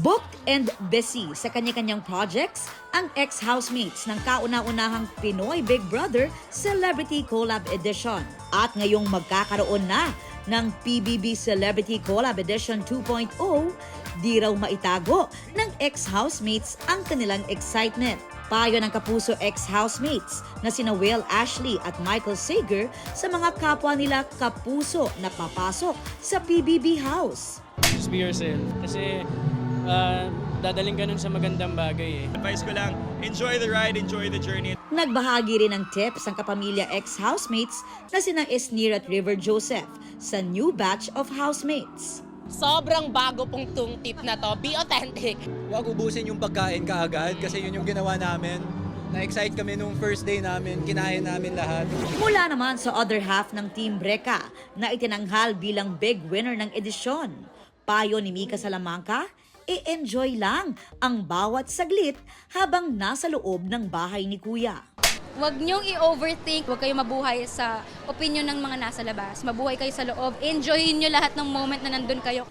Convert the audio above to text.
Booked and busy sa kanya-kanyang projects ang ex-housemates ng kauna-unahang Pinoy Big Brother Celebrity Collab Edition. At ngayong magkakaroon na ng PBB Celebrity Collab Edition 2.0, di raw maitago ng ex-housemates ang kanilang excitement. Payo ng kapuso ex-housemates na sina Will Ashley at Michael Sager sa mga kapwa nila kapuso na papasok sa PBB House. Just be yourself. Kasi dadaling ka nun sa magandang bagay eh. Advice ko lang, enjoy the ride, enjoy the journey. Nagbahagi rin ng tips ang kapamilya ex-housemates na sina Esnir at River Joseph sa new batch of housemates. Sobrang bago pong tong tip na to. Be authentic. Huwag ubusin yung pagkain kaagad kasi yun yung ginawa namin. Na-excite kami nung first day namin, kinain namin lahat. Mula naman sa other half ng Team Breka na itinanghal bilang big winner ng edisyon. Payo ni Mika Salamanca, i-enjoy lang ang bawat saglit habang nasa loob ng bahay ni Kuya. Huwag niyong i-overthink, huwag kayo mabuhay sa opinion ng mga nasa labas. Mabuhay kayo sa loob, enjoyin niyo lahat ng moment na nandun kayo.